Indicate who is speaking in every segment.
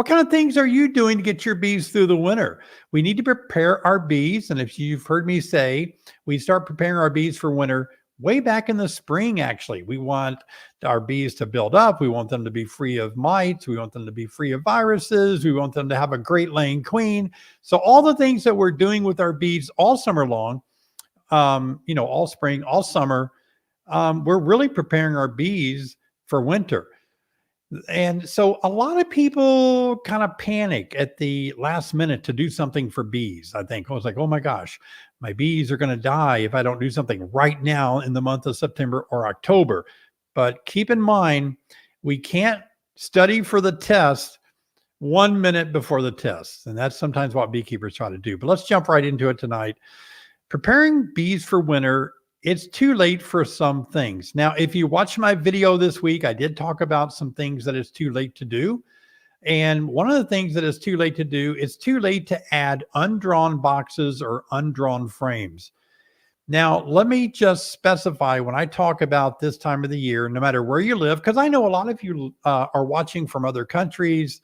Speaker 1: What kind of things are you doing to get your bees through the winter? We need to prepare our bees. And if you've heard me say, we start preparing our bees for winter way back in the spring, actually. We want our bees to build up. We want them to be free of mites. We want them to be free of viruses. We want them to have a great laying queen. So all the things that we're doing with our bees all summer long, all spring, all summer, we're really preparing our bees for winter. And so a lot of people kind of panic at the last minute to do something for bees. I think I was like, oh my gosh, my bees are going to die if I don't do something right now in the month of September or October. But keep in mind, we can't study for the test 1 minute before the test. And that's sometimes what beekeepers try to do. But let's jump right into it tonight. Preparing bees for winter, it's too late for some things. Now, if you watch my video this week, I did talk about some things that it's too late to do. And one of the things that is too late to do, it's too late to add undrawn boxes or undrawn frames. Now, let me just specify when I talk about this time of the year, no matter where you live, because I know a lot of you are watching from other countries,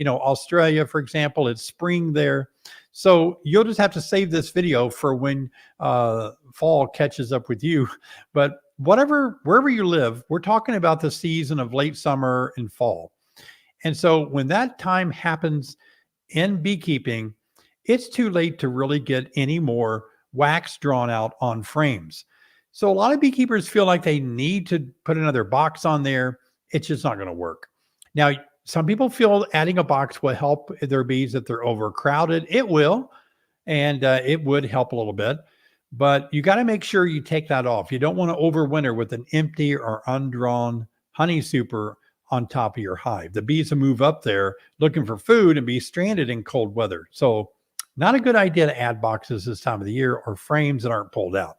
Speaker 1: Australia, for example, it's spring there. So you'll just have to save this video for when fall catches up with you. But wherever you live, we're talking about the season of late summer and fall. And so when that time happens in beekeeping, it's too late to really get any more wax drawn out on frames. So a lot of beekeepers feel like they need to put another box on there. It's just not going to work. Now, some people feel adding a box will help their bees if they're overcrowded. It will, and it would help a little bit. But you got to make sure you take that off. You don't want to overwinter with an empty or undrawn honey super on top of your hive. The bees will move up there looking for food and be stranded in cold weather. So not a good idea to add boxes this time of the year or frames that aren't pulled out.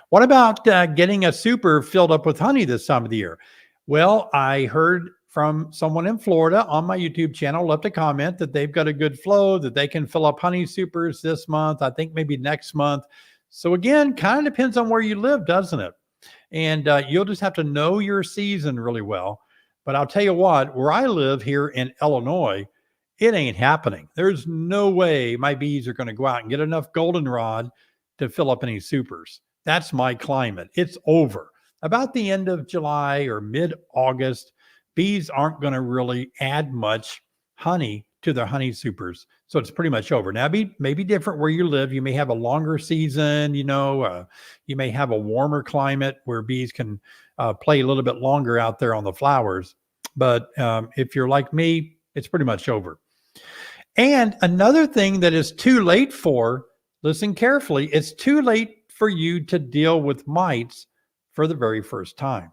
Speaker 1: What about getting a super filled up with honey this time of the year? Well, I heard from someone in Florida on my YouTube channel, left a comment that they've got a good flow, that they can fill up honey supers this month, I think maybe next month. So again, kind of depends on where you live, doesn't it? And you'll just have to know your season really well. But I'll tell you what, where I live here in Illinois, it ain't happening. There's no way my bees are going to go out and get enough goldenrod to fill up any supers. That's my climate. It's over. About the end of July or mid-August, bees aren't going to really add much honey to their honey supers. So it's pretty much over. Now, maybe different where you live. You may have a longer season, you may have a warmer climate where bees can play a little bit longer out there on the flowers. But if you're like me, it's pretty much over. And another thing that is too late for, listen carefully, it's too late for you to deal with mites for the very first time.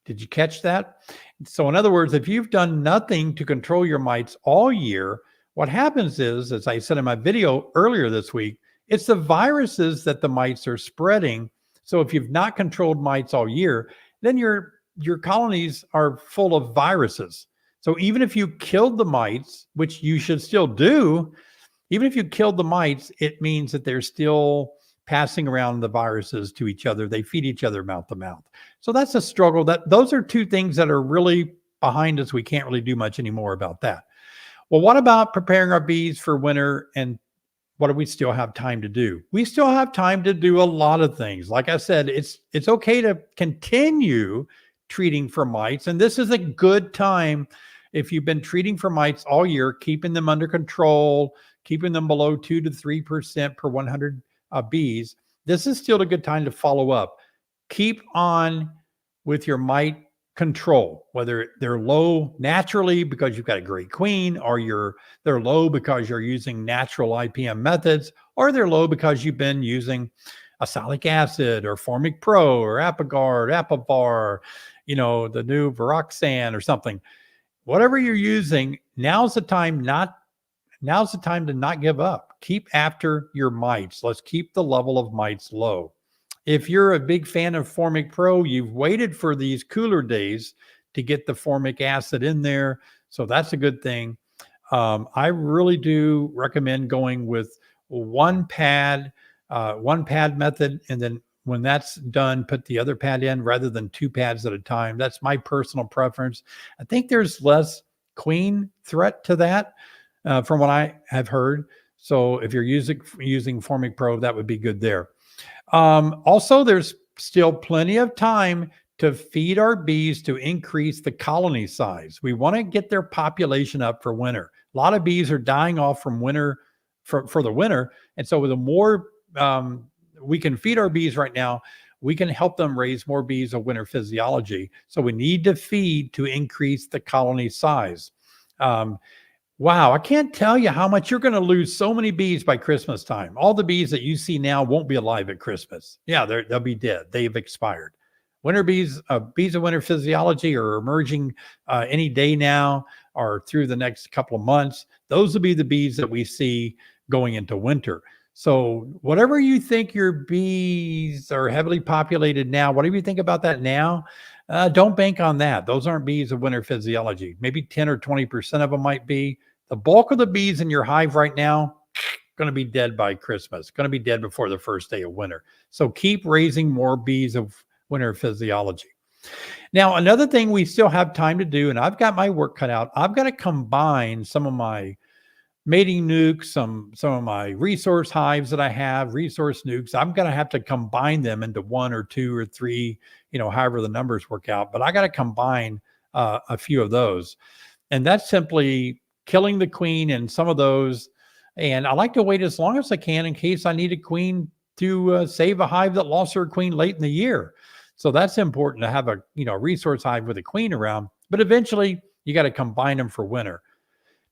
Speaker 1: Did you catch that? So in other words, if you've done nothing to control your mites all year, what happens is, as I said in my video earlier this week, it's the viruses that the mites are spreading. So if you've not controlled mites all year, then your colonies are full of viruses. So even if you killed the mites, which you should still do, even if you killed the mites, it means that they're still passing around the viruses to each other. They feed each other mouth to mouth. So that's a struggle. Those are two things that are really behind us. We can't really do much anymore about that. Well, what about preparing our bees for winter, and what do we still have time to do? We still have time to do a lot of things. Like I said, it's okay to continue treating for mites, and this is a good time if you've been treating for mites all year, keeping them under control, keeping them below 2 to 3% per 100 bees. This is still a good time to follow up. Keep on with your mite control, whether they're low naturally because you've got a great queen, or they're low because you're using natural IPM methods, or they're low because you've been using oxalic acid or Formic Pro or Apigard, Apivar, the new Viroxan or something. Whatever you're using, now's the time to not give up. Keep after your mites. Let's keep the level of mites low. If you're a big fan of Formic Pro, you've waited for these cooler days to get the formic acid in there. So that's a good thing. I really do recommend going with one pad method. And then when that's done, put the other pad in rather than 2 pads at a time. That's my personal preference. I think there's less queen threat to that, from what I have heard. So if you're using Formic Pro, that would be good there. Also, there's still plenty of time to feed our bees to increase the colony size. We want to get their population up for winter. A lot of bees are dying off from winter for the winter. And so the more we can feed our bees right now, we can help them raise more bees of winter physiology. So we need to feed to increase the colony size. Wow, I can't tell you how much you're going to lose so many bees by Christmas time. All the bees that you see now won't be alive at Christmas. Yeah, they'll be dead. They've expired. Winter bees, bees of winter physiology are emerging any day now or through the next couple of months. Those will be the bees that we see going into winter. So whatever you think your bees are heavily populated now, whatever you think about that now, don't bank on that. Those aren't bees of winter physiology. Maybe 10 or 20% of them might be. The bulk of the bees in your hive right now, going to be dead by Christmas, going to be dead before the first day of winter. So keep raising more bees of winter physiology. Now, another thing we still have time to do, and I've got my work cut out, I've got to combine some of my mating nukes, some of my resource hives that I have, resource nukes. I'm going to have to combine them into 1 or 2 or 3, however the numbers work out. But I got to combine a few of those. And that's simply killing the queen in some of those. And I like to wait as long as I can in case I need a queen to save a hive that lost her queen late in the year. So that's important to have a resource hive with a queen around. But eventually, you got to combine them for winter.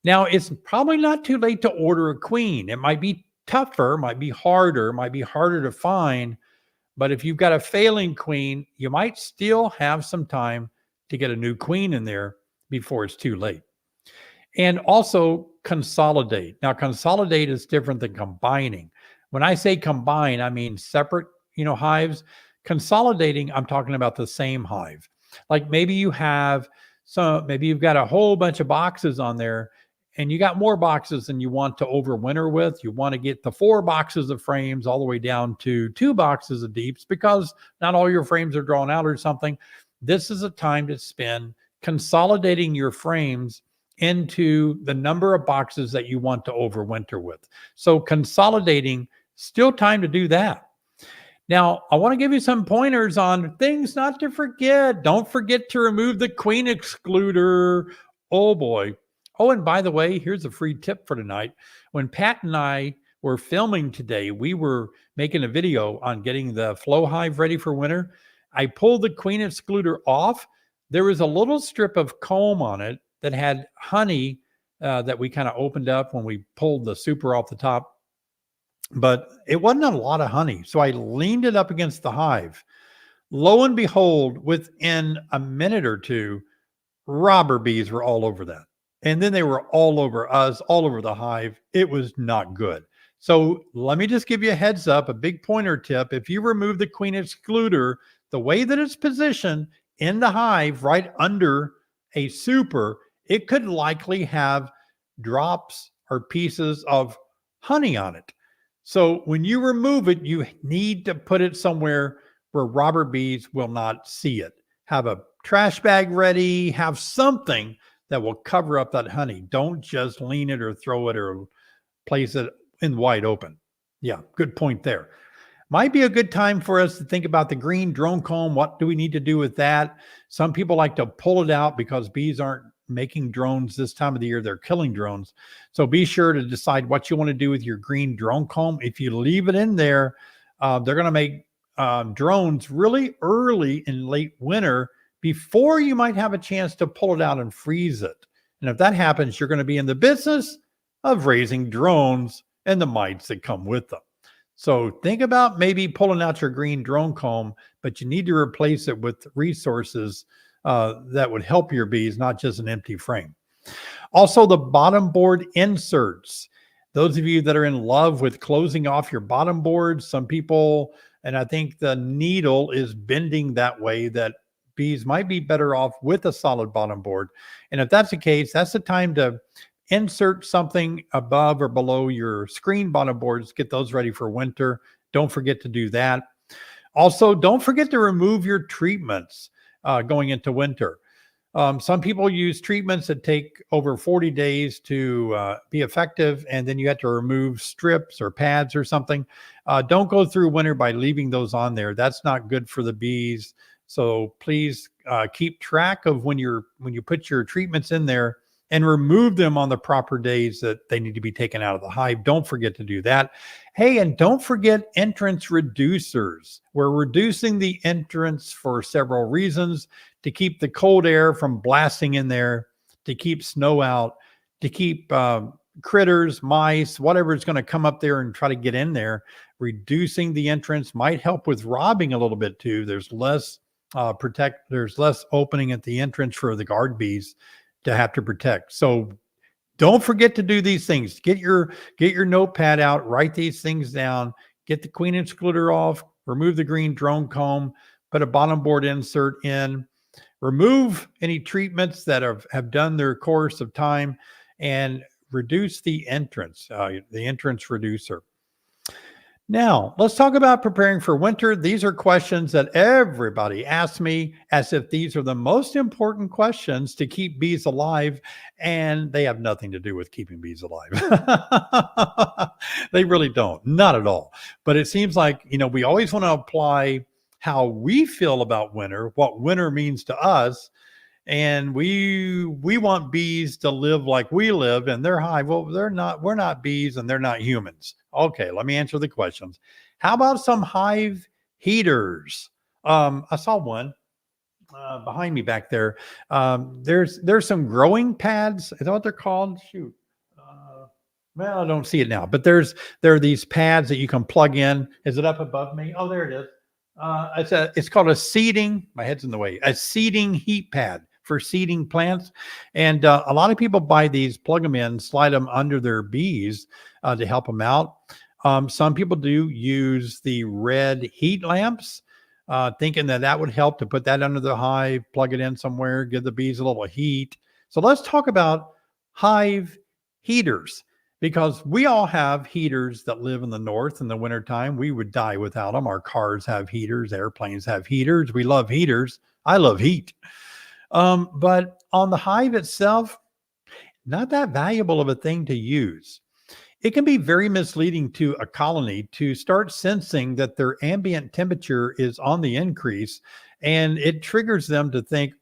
Speaker 1: Now, it's probably not too late to order a queen. It might be tougher, might be harder to find. But if you've got a failing queen, you might still have some time to get a new queen in there before it's too late. And also consolidate. Now, consolidate is different than combining. When I say combine, I mean separate, hives. Consolidating, I'm talking about the same hive. Like maybe you've got a whole bunch of boxes on there, and you got more boxes than you want to overwinter with. You want to get the 4 boxes of frames all the way down to 2 boxes of deeps because not all your frames are drawn out or something. This is a time to spend consolidating your frames into the number of boxes that you want to overwinter with. So consolidating, still time to do that. Now, I want to give you some pointers on things not to forget. Don't forget to remove the queen excluder. Oh boy. Oh, and by the way, here's a free tip for tonight. When Pat and I were filming today, we were making a video on getting the flow hive ready for winter. I pulled the queen excluder off. There was a little strip of comb on it that had honey that we kind of opened up when we pulled the super off the top. But it wasn't a lot of honey. So I leaned it up against the hive. Lo and behold, within a minute or two, robber bees were all over that. And then they were all over us, all over the hive. It was not good. So let me just give you a heads up, a big pointer tip. If you remove the queen excluder, the way that it's positioned in the hive right under a super, it could likely have drops or pieces of honey on it. So when you remove it, you need to put it somewhere where robber bees will not see it. Have a trash bag ready, have something that will cover up that honey. Don't just lean it or throw it or place it in wide open. Yeah, good point there. Might be a good time for us to think about the green drone comb. What do we need to do with that? Some people like to pull it out because bees aren't making drones this time of the year. They're killing drones. So be sure to decide what you want to do with your green drone comb. If you leave it in there, they're going to make drones really early in late winter before you might have a chance to pull it out and freeze it. And if that happens, you're going to be in the business of raising drones and the mites that come with them. So think about maybe pulling out your green drone comb, but you need to replace it with resources that would help your bees, not just an empty frame. Also, the bottom board inserts. Those of you that are in love with closing off your bottom board, some people, and I think the needle is bending that way that bees might be better off with a solid bottom board. And if that's the case, that's the time to insert something above or below your screen bottom boards. Get those ready for winter. Don't forget to do that. Also, don't forget to remove your treatments going into winter. Some people use treatments that take over 40 days to be effective, and then you have to remove strips or pads or something. Don't go through winter by leaving those on there. That's not good for the bees. So please keep track of when you put your treatments in there and remove them on the proper days that they need to be taken out of the hive. Don't forget to do that. Hey, and don't forget entrance reducers. We're reducing the entrance for several reasons: to keep the cold air from blasting in there, to keep snow out, to keep critters, mice, whatever is going to come up there and try to get in there. Reducing the entrance might help with robbing a little bit too. There's less there's less opening at the entrance for the guard bees to have to protect. So don't forget to do these things. Get your notepad out, write these things down, get the queen excluder off, remove the green drone comb, put a bottom board insert in, remove any treatments that have done their course of time, and reduce the entrance reducer. Now, let's talk about preparing for winter. These are questions that everybody asks me, as if these are the most important questions to keep bees alive, and they have nothing to do with keeping bees alive. They really don't, not at all. But it seems like, we always want to apply how we feel about winter, what winter means to us, and we want bees to live like we live in their hive. Well, we're not bees and they're not humans. Okay, let me answer the questions. How about some hive heaters? I saw one behind me back there. There's some growing pads. Is that what they're called? Shoot. Well, I don't see it now, but there are these pads that you can plug in. Is it up above me? Oh, there it is. It's called a seeding. My head's in the way. A seeding heat pad for seeding plants, and a lot of people buy these, plug them in, slide them under their bees to help them out. Some people do use the red heat lamps, thinking that would help to put that under the hive, plug it in somewhere, give the bees a little heat. So let's talk about hive heaters, because we all have heaters that live in the north in the wintertime. We would die without them. Our cars have heaters, airplanes have heaters. We love heaters. I love heat. But on the hive itself, not that valuable of a thing to use. It can be very misleading to a colony to start sensing that their ambient temperature is on the increase, and it triggers them to think,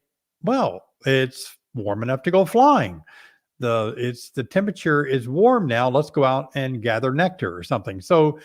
Speaker 1: well, it's warm enough to go flying. The temperature is warm now. Let's go out and gather nectar or something. So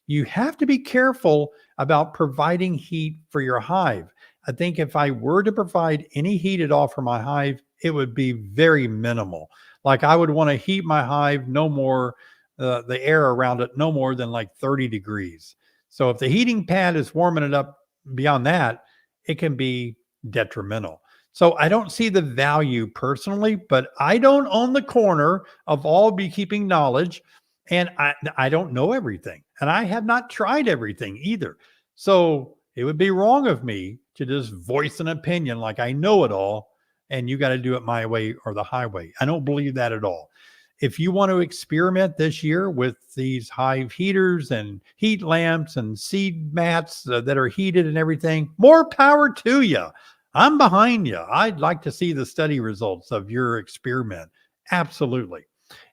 Speaker 1: you have to be careful about providing heat for your hive. I think if I were to provide any heat at all for my hive, it would be very minimal. Like, I would want to heat my hive no more, the air around it, no more than like 30 degrees. So if the heating pad is warming it up beyond that, it can be detrimental. So I don't see the value personally, but I don't own the corner of all beekeeping knowledge, and I don't know everything, and I have not tried everything either. So it would be wrong of me to just voice an opinion like I know it all, and you got to do it my way or the highway. I don't believe that at all. If you want to experiment this year with these hive heaters and heat lamps and seed mats that are heated and everything, more power to you. I'm behind you. I'd like to see the study results of your experiment. Absolutely.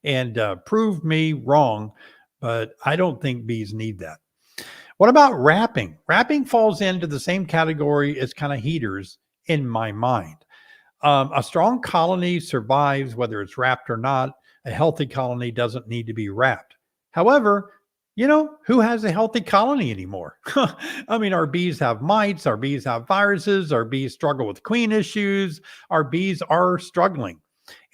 Speaker 1: And prove me wrong, but I don't think bees need that. What about wrapping? Wrapping falls into the same category as kind of heaters in my mind. A strong colony survives whether it's wrapped or not. A healthy colony doesn't need to be wrapped. However, who has a healthy colony anymore? I mean, our bees have mites, our bees have viruses, our bees struggle with queen issues, our bees are struggling.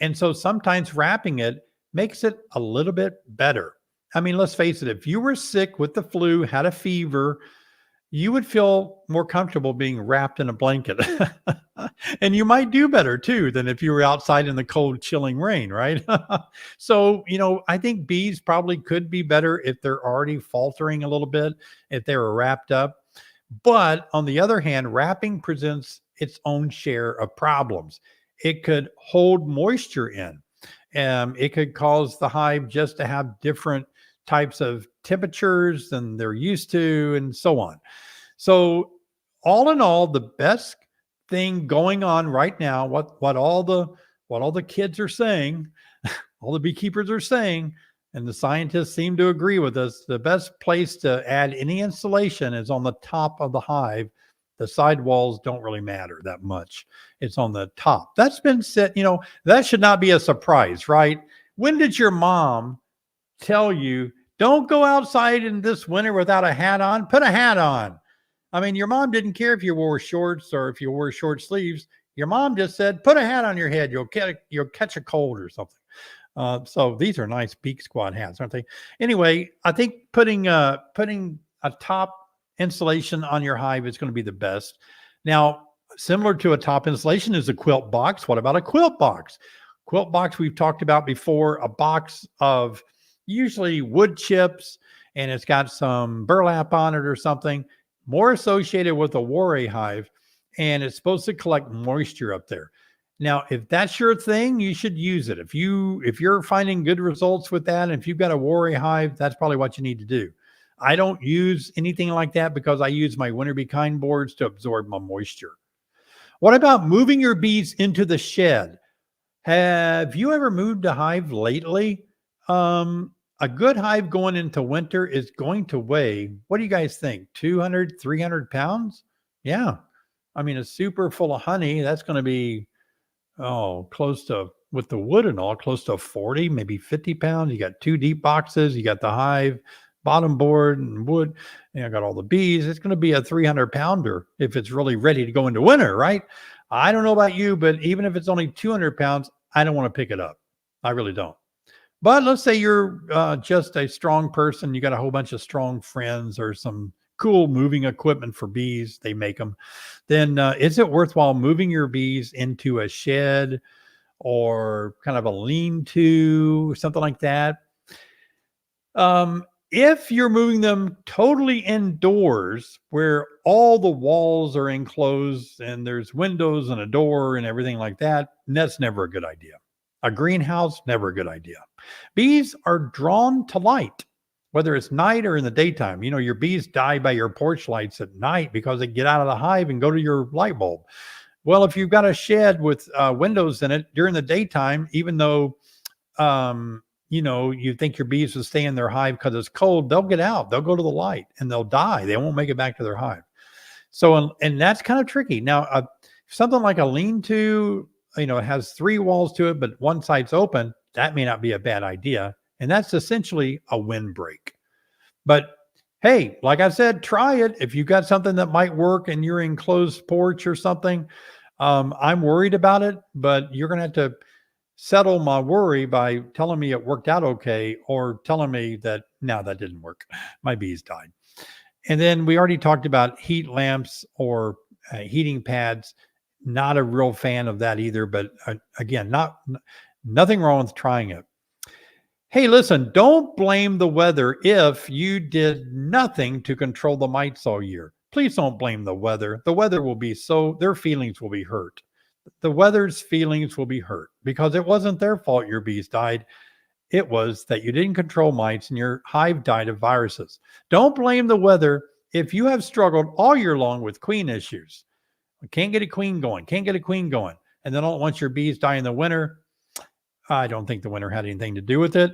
Speaker 1: And so sometimes wrapping it makes it a little bit better. I mean, let's face it, if you were sick with the flu, had a fever, you would feel more comfortable being wrapped in a blanket. And you might do better too than if you were outside in the cold, chilling rain, right? So, I think bees probably could be better if they're already faltering a little bit, if they were wrapped up. But on the other hand, wrapping presents its own share of problems. It could hold moisture in. It could cause the hive just to have different types of temperatures than they're used to, and so on. So all in all, the best thing going on right now, what all the kids are saying, all the beekeepers are saying, and the scientists seem to agree with us, the best place to add any insulation is on the top of the hive. The side walls don't really matter that much. It's on the top. That's been said, that should not be a surprise, right? When did your mom tell you, don't go outside in this winter without a hat on? Put a hat on. I mean, your mom didn't care if you wore shorts or if you wore short sleeves. Your mom just said, put a hat on your head. You'll catch a cold or something. So these are nice Beak Squad hats, aren't they? Anyway, I think putting a top insulation on your hive is going to be the best. Now, similar to a top insulation is a quilt box. What about a quilt box? Quilt box we've talked about before, a box of usually wood chips, and it's got some burlap on it or something, more associated with a Warray hive, and it's supposed to collect moisture up there. Now, if that's your thing, you should use it. If you're finding good results with that, and if you've got a Warray hive, that's probably what you need to do. I don't use anything like that because I use my winter bee kind boards to absorb my moisture. What about moving your bees into the shed? Have you ever moved a hive lately? A good hive going into winter is going to weigh, what do you guys think? 200, 300 pounds? Yeah. I mean, a super full of honey, that's going to be, close to, with the wood and all, close to 40, maybe 50 pounds. You got 2 deep boxes, you got the hive, bottom board and wood, and I got all the bees. It's going to be a 300 pounder if it's really ready to go into winter, right? I don't know about you, but even if it's only 200 pounds, I don't want to pick it up. I really don't. But let's say you're just a strong person. You got a whole bunch of strong friends or some cool moving equipment for bees. They make them. Then is it worthwhile moving your bees into a shed or kind of a lean-to, something like that? If you're moving them totally indoors where all the walls are enclosed and there's windows and a door and everything like that, that's never a good idea. A greenhouse, never a good idea. Bees are drawn to light, whether it's night or in the daytime. Your bees die by your porch lights at night because they get out of the hive and go to your light bulb. Well, if you've got a shed with windows in it during the daytime, even though you think your bees will stay in their hive because it's cold, they'll get out, they'll go to the light and they'll die. They won't make it back to their hive. So, and that's kind of tricky. Now, something like a lean-to, it has 3 walls to it, but one side's open, that may not be a bad idea. And that's essentially a windbreak. But hey, like I said, try it. If you got something that might work and you're in closed porch or something, I'm worried about it, but you're going to have to settle my worry by telling me it worked out okay, or telling me that, no, that didn't work. My bees died. And then we already talked about heat lamps or heating pads. Not a real fan of that either, but again, nothing wrong with trying it. Hey, listen, don't blame the weather if you did nothing to control the mites all year. Please don't blame the weather. The weather will be their feelings will be hurt. The weather's feelings will be hurt because it wasn't their fault your bees died. It was that you didn't control mites and your hive died of viruses. Don't blame the weather if you have struggled all year long with queen issues. Can't get a queen going, and then once your bees die in the winter, I don't think the winter had anything to do with it.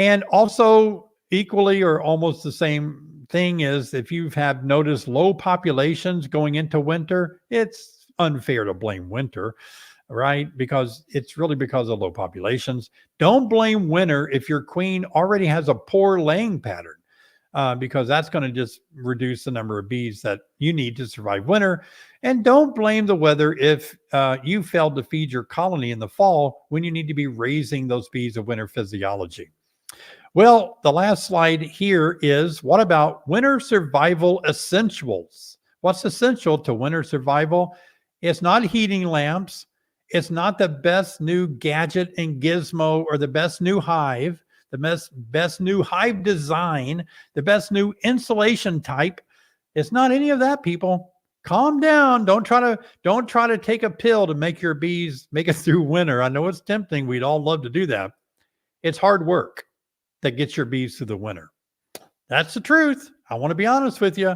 Speaker 1: And also equally or almost the same thing is if you have noticed low populations going into winter, it's unfair to blame winter, right? Because it's really because of low populations. Don't blame winter if your queen already has a poor laying pattern, because that's going to just reduce the number of bees that you need to survive winter. And don't blame the weather if you failed to feed your colony in the fall when you need to be raising those bees of winter physiology. Well, the last slide here is, what about winter survival essentials? What's essential to winter survival? It's not heating lamps. It's not the best new gadget and gizmo or the best new hive, the best new hive design, the best new insulation type. It's not any of that, people. Calm down. Don't try to take a pill to make your bees make it through winter. I know it's tempting. We'd all love to do that. It's hard work that gets your bees through the winter. That's the truth. I want to be honest with you.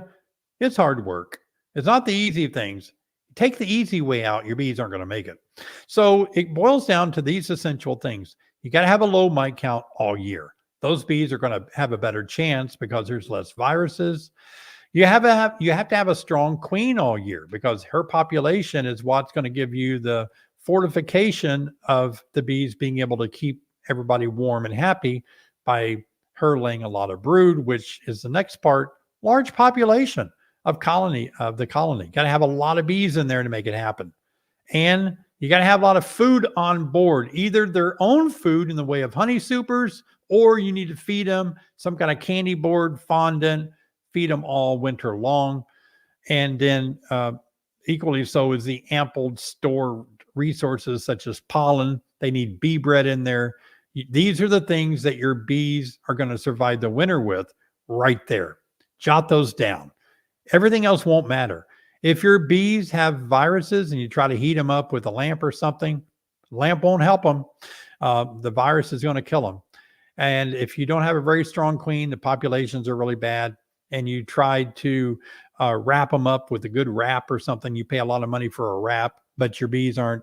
Speaker 1: It's hard work. It's not the easy things. Take the easy way out, your bees aren't going to make it. So it boils down to these essential things. You got to have a low mite count all year. Those bees are going to have a better chance because there's less viruses. You have to have a strong queen all year because her population is what's going to give you the fortification of the bees being able to keep everybody warm and happy by her laying a lot of brood, which is the next part. Large population of the colony. Got to have a lot of bees in there to make it happen. And you got to have a lot of food on board, either their own food in the way of honey supers, or you need to feed them some kind of candy board, fondant, feed them all winter long. And then equally so is the ample store resources such as pollen. They need bee bread in there. These are the things that your bees are going to survive the winter with right there. Jot those down. Everything else won't matter. If your bees have viruses and you try to heat them up with a lamp or something, the lamp won't help them. The virus is going to kill them. And if you don't have a very strong queen, the populations are really bad, and you tried to wrap them up with a good wrap or something, you pay a lot of money for a wrap, but your bees don't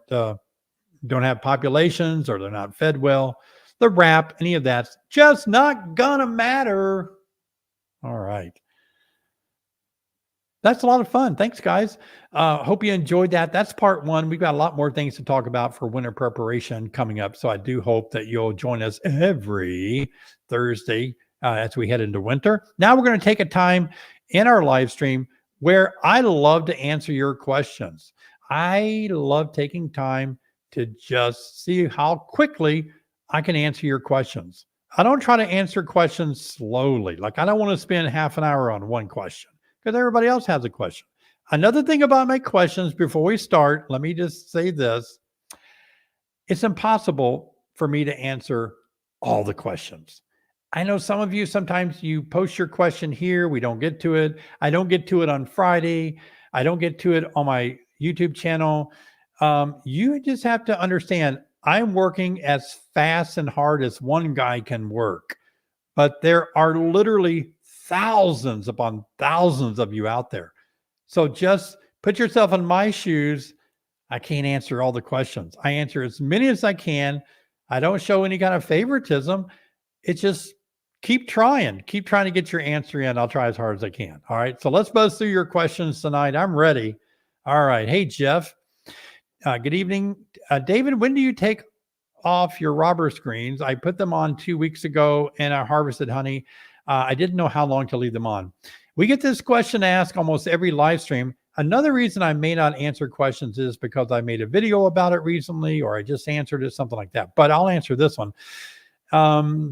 Speaker 1: have populations or they're not fed well, the wrap, any of that's just not gonna matter. All right. That's a lot of fun. Thanks, guys. Hope you enjoyed that. That's part one. We've got a lot more things to talk about for winter preparation coming up. So I do hope that you'll join us every Thursday as we head into winter. Now we're going to take a time in our live stream where I love to answer your questions. I love taking time to just see how quickly I can answer your questions. I don't try to answer questions slowly. Like I don't want to spend half an hour on one question, because everybody else has a question. Another thing about my questions before we start, let me just say this. It's impossible for me to answer all the questions. I know some of you, sometimes you post your question here. We don't get to it. I don't get to it on Friday. I don't get to it on my YouTube channel. You just have to understand, I'm working as fast and hard as one guy can work, but there are literally thousands upon thousands of you out there. So just put yourself in my shoes. I can't answer all the questions. I answer as many as I can. I don't show any kind of favoritism. It's just keep trying to get your answer in. I'll try as hard as I can. All right. So let's buzz through your questions tonight. I'm ready. All right. Hey, Jeff. Good evening. David, when do you take off your robber screens? I put them on 2 weeks ago and I harvested honey. I didn't know how long to leave them on. We get this question asked almost every live stream. Another reason I may not answer questions is because I made a video about it recently, or I just answered it, something like that. But I'll answer this one.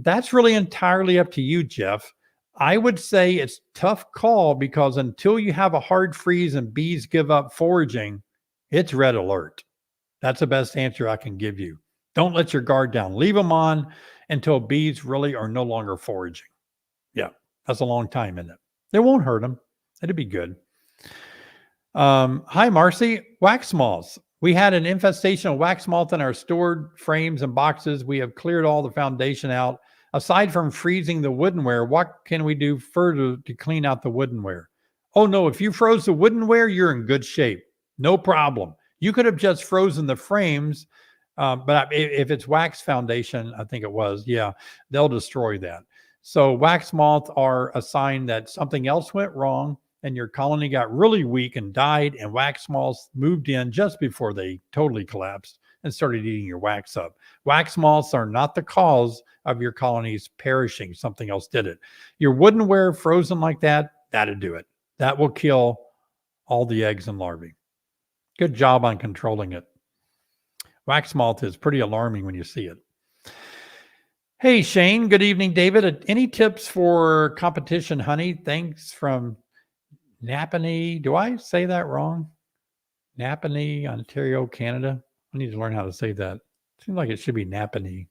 Speaker 1: That's really entirely up to you, Jeff. I would say it's a tough call because until you have a hard freeze and bees give up foraging, it's red alert. That's the best answer I can give you. Don't let your guard down. Leave them on until bees really are no longer foraging. Yeah, that's a long time, isn't it? It won't hurt them. It'd be good. Hi, Marcy. Wax moths. We had an infestation of wax moth in our stored frames and boxes. We have cleared all the foundation out. Aside from freezing the woodenware, what can we do further to clean out the woodenware? Oh, no. If you froze the woodenware, you're in good shape. No problem. You could have just frozen the frames. But if it's wax foundation, I think it was, yeah, they'll destroy that. So wax moths are a sign that something else went wrong and your colony got really weak and died, and wax moths moved in just before they totally collapsed and started eating your wax up. Wax moths are not the cause of your colonies perishing. Something else did it. Your woodenware frozen like that, that'll do it. That will kill all the eggs and larvae. Good job on controlling it. Wax moth is pretty alarming when you see it. Hey, Shane. Good evening, David. Any tips for competition honey? Thanks from Napanee. Do I say that wrong? Napanee, Ontario, Canada. I need to learn how to say that. Seems like it should be Napanee.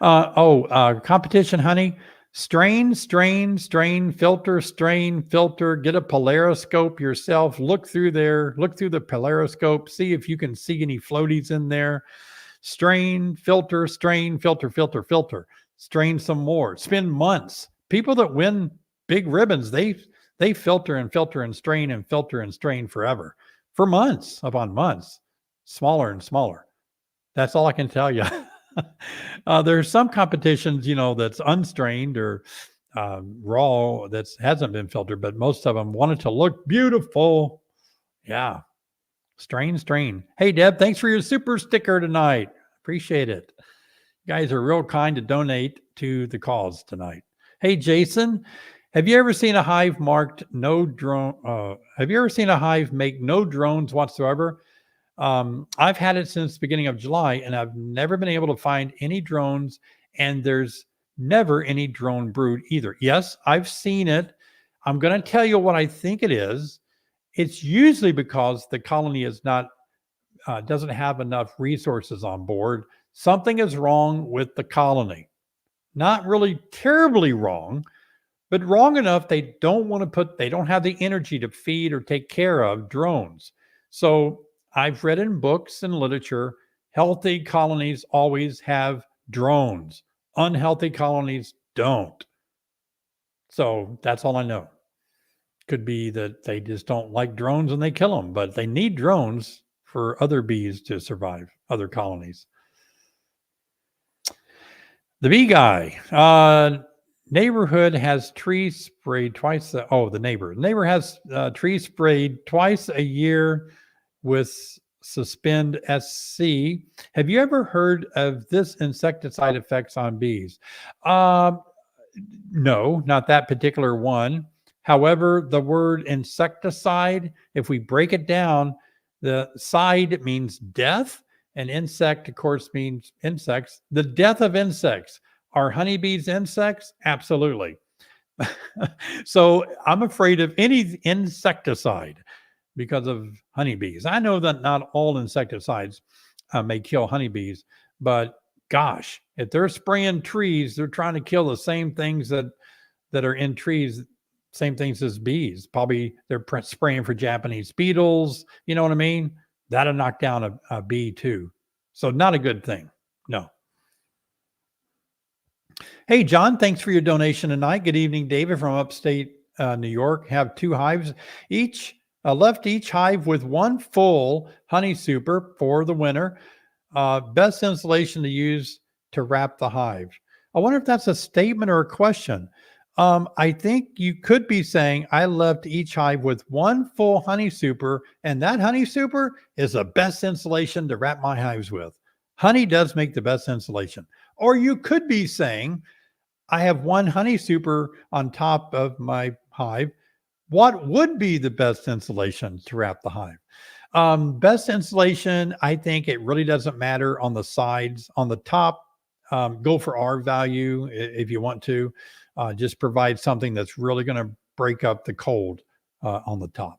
Speaker 1: Competition honey. Strain, filter, get a polariscope yourself, look through the polariscope, see if you can see any floaties in there. Strain, filter, strain some more. Spend months. People that win big ribbons, they filter and strain forever. for months upon months, smaller and smaller. That's all I can tell you. There's some competitions, that's unstrained or raw that hasn't been filtered, but most of them want it to look beautiful. Yeah. Strain. Hey, Deb, thanks for your super sticker tonight. Appreciate it. You guys are real kind to donate to the cause tonight. Hey, Jason, have you ever seen a hive marked no drone? Have you ever seen a hive make no drones whatsoever? I've had it since the beginning of July, and I've never been able to find any drones, and there's never any drone brood either. Yes, I've seen it. I'm going to tell you what I think it is. It's usually because the colony is not doesn't have enough resources on board. Something is wrong with the colony. Not really terribly wrong, but wrong enough they don't have the energy to feed or take care of drones. So I've read in books and literature, healthy colonies always have drones. Unhealthy colonies don't. So that's all I know. Could be that they just don't like drones and they kill them, but they need drones for other bees to survive, other colonies. The bee guy. Neighborhood has trees sprayed twice. The neighbor has trees sprayed twice a year with Suspend SC. Have you ever heard of this insecticide effects on bees? No, not that particular one. However, the word insecticide, if we break it down, the side means death, and insect, of course, means insects. The death of insects. Are honeybees insects? Absolutely. So I'm afraid of any insecticide because of honeybees. I know that not all insecticides may kill honeybees, but gosh, if they're spraying trees, they're trying to kill the same things that are in trees, same things as bees. Probably they're spraying for Japanese beetles. You know what I mean? That'll knock down a bee too. So not a good thing. No. Hey, John, thanks for your donation tonight. Good evening, David from upstate New York. Have 2 hives each. Left each hive with 1 full honey super for the winter. Best insulation to use to wrap the hive. I wonder if that's a statement or a question. I think you could be saying I left each hive with 1 full honey super, and that honey super is the best insulation to wrap my hives with. Honey does make the best insulation. Or you could be saying, I have 1 honey super on top of my hive. What would be the best insulation to wrap the hive? Best insulation, I think it really doesn't matter on the sides. On the top, go for R value if you want to. Just provide something that's really going to break up the cold on the top.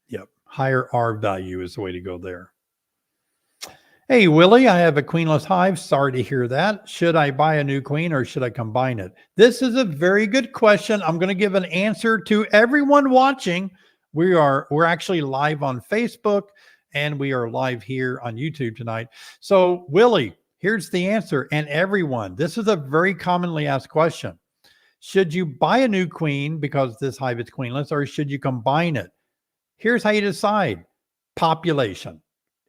Speaker 1: Yep. Higher R value is the way to go there. Hey, Willie, I have a queenless hive. Sorry to hear that. Should I buy a new queen or should I combine it? This is a very good question. I'm going to give an answer to everyone watching. We're actually live on Facebook and we are live here on YouTube tonight. So, Willie, here's the answer. And everyone, this is a very commonly asked question. Should you buy a new queen because this hive is queenless, or should you combine it? Here's how you decide. Population.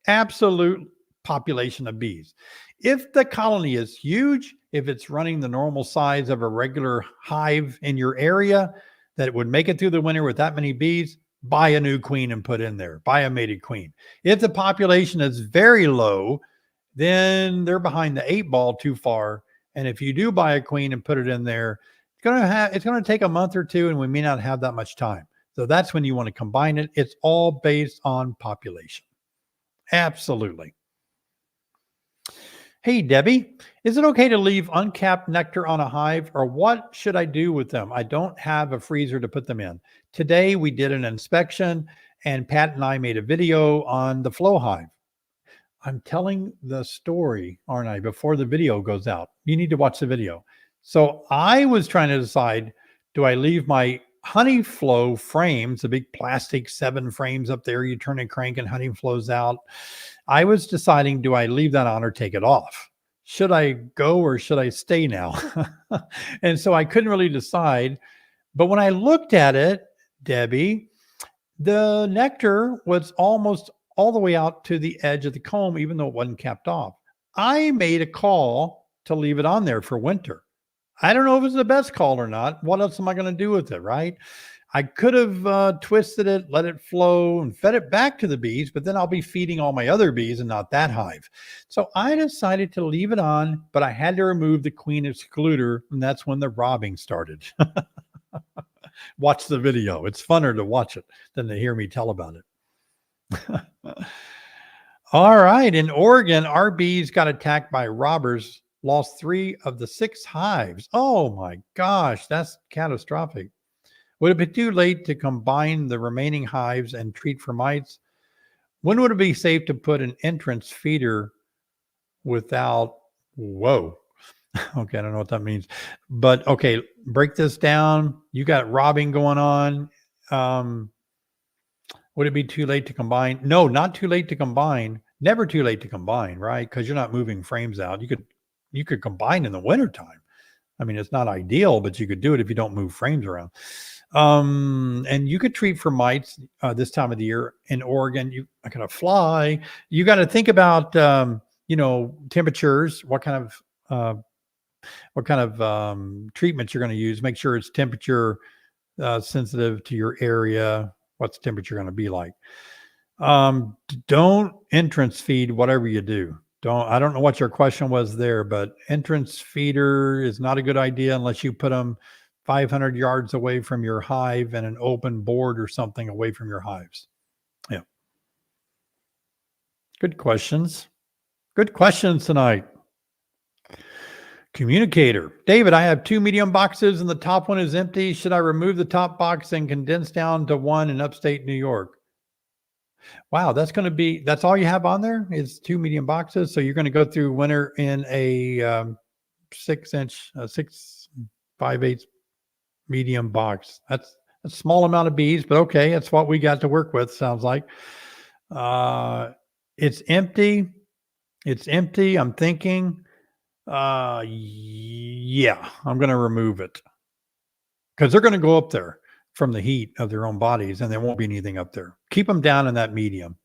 Speaker 1: Absolute population of bees. If the colony is huge, if it's running the normal size of a regular hive in your area that would make it through the winter with that many bees, buy a new queen and put in there. Buy a mated queen. If the population is very low, then they're behind the 8 ball too far. And if you do buy a queen and put it in there, it's going to take a month or 2, and we may not have that much time. So that's when you want to combine it. It's all based on population. Absolutely. Hey, Debbie, is it okay to leave uncapped nectar on a hive, or what should I do with them? I don't have a freezer to put them in. Today, we did an inspection, and Pat and I made a video on the flow hive. I'm telling the story, aren't I, before the video goes out. You need to watch the video. So I was trying to decide, do I leave my honey flow frames, the big plastic 7 frames up there, you turn a crank and honey flows out. I was deciding, do I leave that on or take it off? Should I go or should I stay now? And so I couldn't really decide. But when I looked at it, Debbie, The nectar was almost all the way out to the edge of the comb, even though it wasn't capped off. I made a call to leave it on there for winter. I don't know if it's the best call or not. What else am I going to do with it, right? I could have twisted it, let it flow, and fed it back to the bees, but then I'll be feeding all my other bees and not that hive. So I decided to leave it on, but I had to remove the queen excluder, and that's when the robbing started. Watch the video. It's funner to watch it than to hear me tell about it. All right. In Oregon, our bees got attacked by robbers, lost 3 of the 6 hives. Oh my gosh, that's catastrophic. Would it be too late to combine the remaining hives and treat for mites? When would it be safe to put an entrance feeder without, whoa. Okay, I don't know what that means. But okay, break this down. You got robbing going on. Would it be too late to combine? No, not too late to combine. Never too late to combine, right? Because you're not moving frames out. You could combine in the wintertime. I mean, it's not ideal, but you could do it if you don't move frames around. And you could treat for mites this time of the year in Oregon. You are going to fly. You got to think about temperatures. What kind of treatments you're going to use. Make sure it's temperature sensitive to your area. What's the temperature going to be like? Don't entrance feed whatever you do. I don't know what your question was there, but entrance feeder is not a good idea unless you put them 500 yards away from your hive and an open board or something away from your hives. Yeah. Good questions. Good questions tonight. Communicator. David, I have 2 medium boxes and the top one is empty. Should I remove the top box and condense down to one in upstate New York? Wow, that's all you have on there is 2 medium boxes. So you're going to go through winter in a 6-inch, 6 5/8 medium box. That's a small amount of bees, but okay, that's what we got to work with. Sounds like it's empty. It's empty. I'm thinking, yeah, I'm going to remove it because they're going to go up there from the heat of their own bodies and there won't be anything up there. Keep them down in that medium.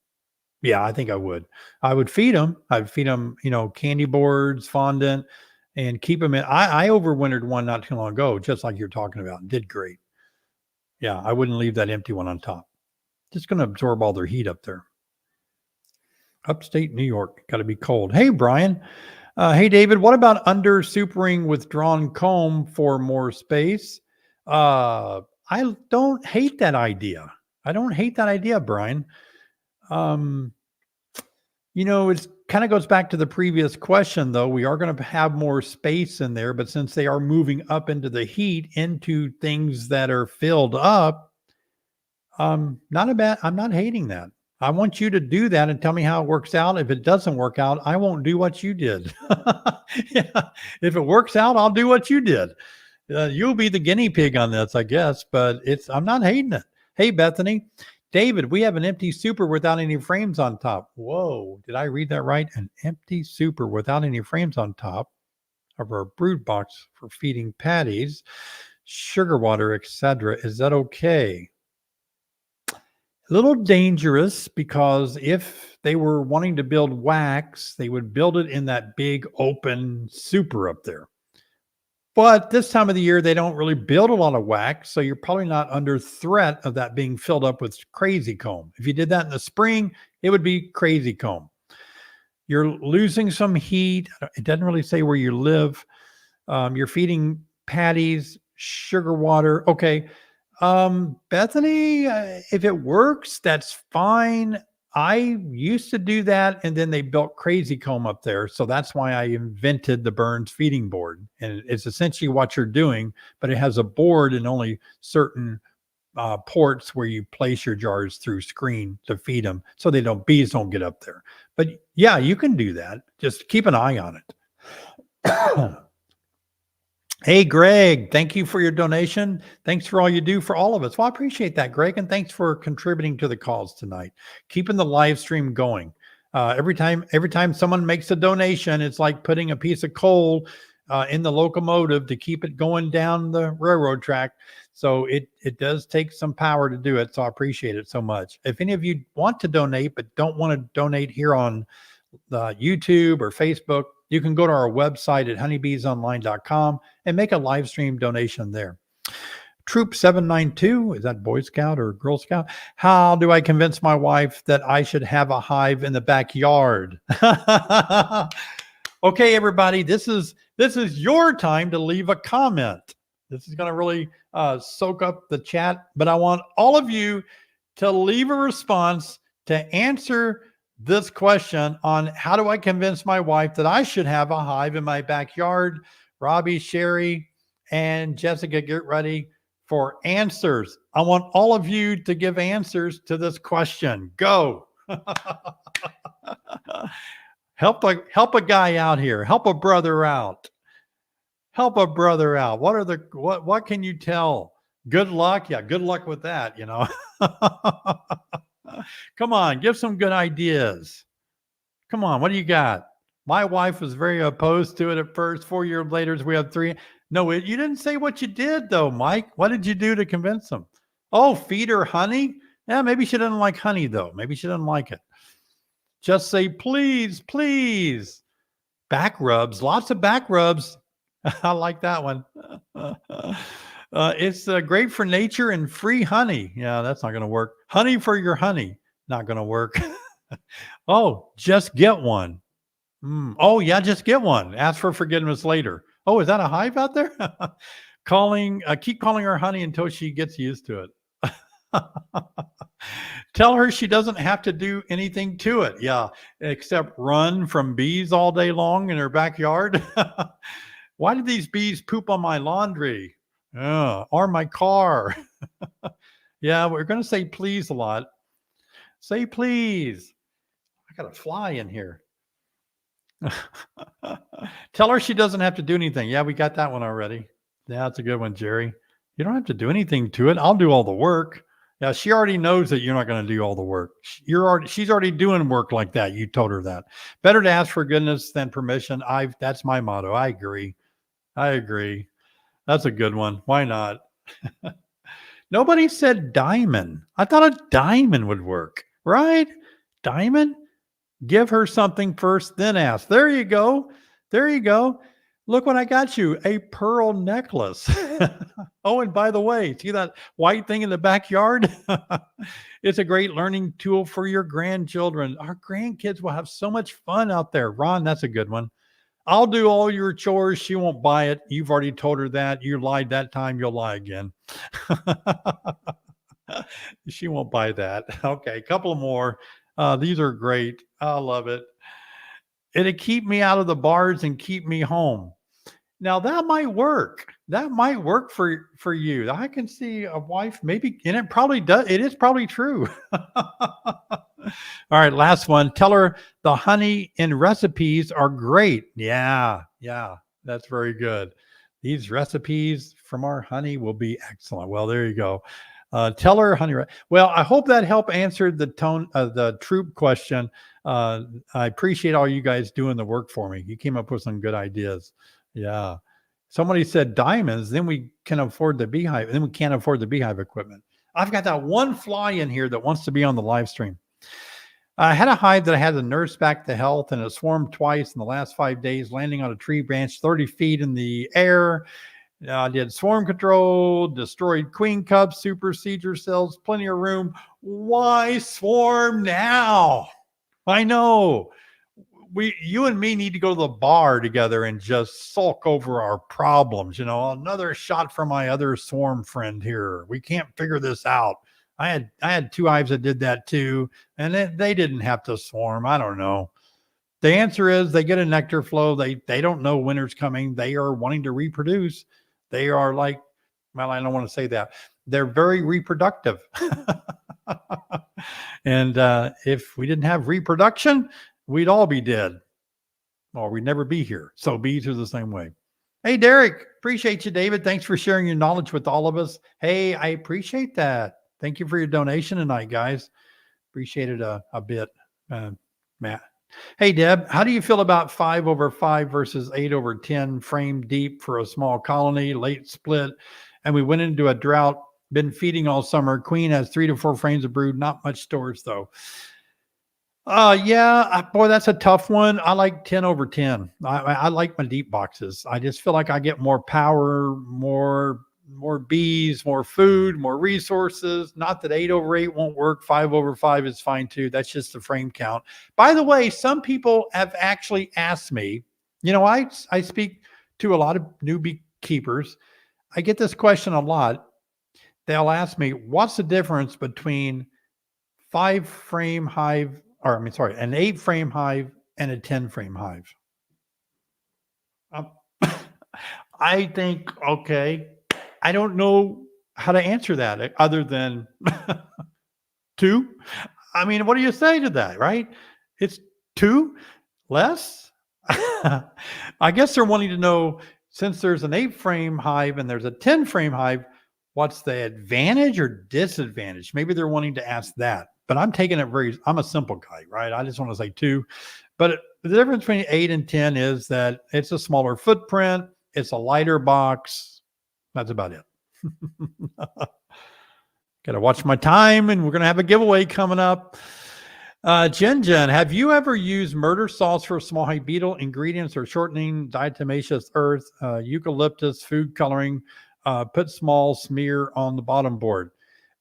Speaker 1: Yeah, I think I would. I would feed them. I'd feed them, candy boards, fondant, and keep them in. I overwintered one not too long ago, just like you're talking about, and did great. Yeah, I wouldn't leave that empty one on top. Just going to absorb all their heat up there. Upstate New York, got to be cold. Hey, Brian. Hey, David, what about under supering with drawn comb for more space? I don't hate that idea. I don't hate that idea, Brian. It kind of goes back to the previous question, though. We are going to have more space in there, but since they are moving up into the heat, into things that are filled up, I'm not hating that. I want you to do that and tell me how it works out. If it doesn't work out, I won't do what you did. Yeah. If it works out, I'll do what you did. You'll be the guinea pig on this, I guess, but I'm not hating it. Hey, Bethany. David, we have an empty super without any frames on top. Whoa, did I read that right? An empty super without any frames on top of our brood box for feeding patties, sugar water, etc. Is that okay? A little dangerous because if they were wanting to build wax, they would build it in that big open super up there. But this time of the year, they don't really build a lot of wax, so you're probably not under threat of that being filled up with crazy comb. If you did that in the spring, it would be crazy comb. You're losing some heat. It doesn't really say where you live. You're feeding patties, sugar water. Okay. Bethany, if it works, that's fine. I used to do that, and then they built crazy comb up there. So that's why I invented the Burns feeding board. And it's essentially what you're doing, but it has a board and only certain ports where you place your jars through screen to feed them so bees don't get up there. But yeah, you can do that. Just keep an eye on it. Hey, Greg, thank you for your donation. Thanks for all you do for all of us. Well, I appreciate that, Greg, and thanks for contributing to the cause tonight, keeping the live stream going. Every time someone makes a donation, it's like putting a piece of coal in the locomotive to keep it going down the railroad track. So it does take some power to do it. So I appreciate it so much. If any of you want to donate, but don't want to donate here on YouTube or Facebook, you can go to our website at honeybeesonline.com and make a live stream donation there. Troop 792, is that Boy Scout or Girl Scout? How do I convince my wife that I should have a hive in the backyard? Okay, everybody, this is your time to leave a comment. This is going to really soak up the chat, but I want all of you to leave a response to answer this question on how do I convince my wife that I should have a hive in my backyard. Robbie, Sherry, and Jessica, get ready for answers. I want all of you to give answers to this question. Go. Help a guy out here. Help a brother out. Help a brother out. What can you tell? Good luck. Yeah, good luck with that, you know. Come on, give some good ideas. Come on, what do you got? My wife was very opposed to it at first. 4 years later, we have 3. No, you didn't say what you did, though, Mike. What did you do to convince them? Oh, feed her honey? Yeah, maybe she doesn't like honey, though. Maybe she doesn't like it. Just say, please, please. Back rubs, lots of back rubs. I like that one. It's great for nature and free honey. Yeah, that's not going to work. Honey for your honey. Not going to work. Oh, just get one. Oh, yeah, just get one. Ask for forgiveness later. Oh, is that a hive out there? Keep calling her honey until she gets used to it. Tell her she doesn't have to do anything to it. Yeah, except run from bees all day long in her backyard. Why did these bees poop on my laundry? Or my car? Yeah, we're going to say please a lot. Say please. I got a fly in here. Tell her she doesn't have to do anything. Yeah, we got that one already. Yeah, that's a good one, Jerry. You don't have to do anything to it. I'll do all the work. Yeah, she already knows that you're not going to do all the work. She's already doing work like that. You told her that. Better to ask forgiveness than permission. That's my motto. I agree. That's a good one. Why not? Nobody said diamond. I thought a diamond would work, right? Diamond? Give her something first, then ask. There you go. Look what I got you, a pearl necklace. Oh, and by the way, see that white thing in the backyard? It's a great learning tool for your grandchildren. Our grandkids will have so much fun out there. Ron, that's a good one. I'll do all your chores. She won't buy it. You've already told her that. You lied that time. You'll lie again. She won't buy that. Okay, a couple more. These are great. I love it. It'll keep me out of the bars and keep me home. Now that might work. That might work for you. I can see a wife maybe, and it probably does. It is probably true. All right, last one. Tell her the honey in recipes are great. Yeah, that's very good. These recipes from our honey will be excellent. Well, there you go. Tell her honey. Well, I hope that helped answer the troop question. I appreciate all you guys doing the work for me. You came up with some good ideas. Yeah. Somebody said diamonds, then we can afford the beehive. Then we can't afford the beehive equipment. I've got that one fly in here that wants to be on the live stream. I had a hive that I had to nurse back to health, and it swarmed twice in the last 5 days, landing on a tree branch 30 feet in the air. I did swarm control, destroyed queen cups, super seeder cells, plenty of room. Why swarm now? I know. You and me need to go to the bar together and just sulk over our problems. You know, another shot from my other swarm friend here. We can't figure this out. I had 2 hives that did that too, and they didn't have to swarm. I don't know. The answer is they get a nectar flow. They don't know winter's coming. They are wanting to reproduce. They are like, well, I don't want to say that. They're very reproductive. And if we didn't have reproduction, we'd all be dead, or we'd never be here. So bees are the same way. Hey, Derek, appreciate you, David. Thanks for sharing your knowledge with all of us. Hey, I appreciate that. Thank you for your donation tonight, guys. Appreciate it a bit, Matt. Hey, Deb, how do you feel about 5/5 versus 8/10 frame deep for a small colony, late split? And we went into a drought, been feeding all summer. Queen has 3 to 4 frames of brood, not much storage though. Yeah, boy, that's a tough one. I like 10/10. I like my deep boxes. I just feel like I get more power, more bees, more food, more resources. Not that 8/8 won't work. 5/5 is fine too. That's just the frame count. By the way, some people have actually asked me. I speak to a lot of new beekeepers. I get this question a lot. They'll ask me, "What's the difference between 5 frame hive, or I mean, sorry, an 8 frame hive and a 10 frame hive?" Um, I think, okay, I don't know how to answer that other than two. I mean, what do you say to that, right? It's two less. I guess they're wanting to know, since there's an 8 frame hive and there's a 10 frame hive, what's the advantage or disadvantage? Maybe they're wanting to ask that, but I'm taking it I'm a simple guy, right? I just want to say two. But the difference between 8 and 10 is that it's a smaller footprint, it's a lighter box. That's about it. Got to watch my time, and we're going to have a giveaway coming up. Jen, have you ever used murder salts for small hive beetle? Ingredients are shortening, diatomaceous earth, eucalyptus, food coloring. Put small smear on the bottom board.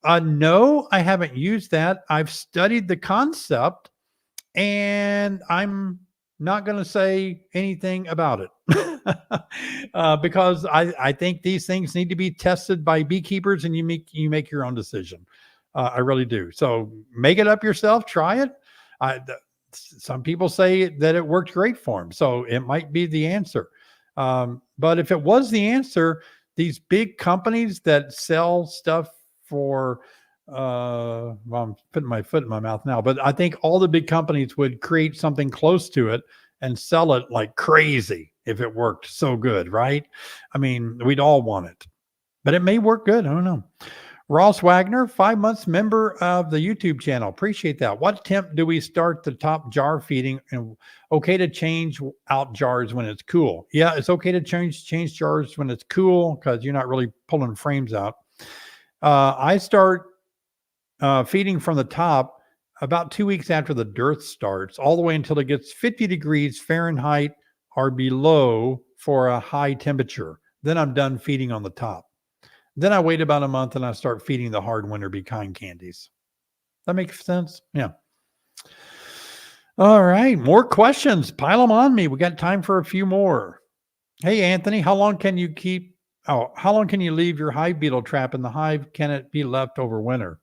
Speaker 1: No, I haven't used that. I've studied the concept, and I'm not going to say anything about it because I think these things need to be tested by beekeepers, and you make your own decision. I really do. So make it up yourself. Try it. Some people say that it worked great for them, so it might be the answer. But if it was the answer, these big companies that sell stuff for well, I'm putting my foot in my mouth now, but I think all the big companies would create something close to it and sell it like crazy if it worked so good, right? I mean, we'd all want it, but it may work good. I don't know. Ross Wagner, 5 months member of the YouTube channel. Appreciate that. What temp do we start the top jar feeding? And okay to change out jars when it's cool. Yeah, it's okay to change jars when it's cool because you're not really pulling frames out. I start feeding from the top about 2 weeks after the dearth starts, all the way until it gets 50 degrees Fahrenheit or below for a high temperature. Then I'm done feeding on the top. Then I wait about a month and I start feeding the hard winter Be Kind candies. That makes sense? Yeah. All right. More questions. Pile them on me. We got time for a few more. Hey, Anthony, how long can you leave your hive beetle trap in the hive? Can it be left over winter?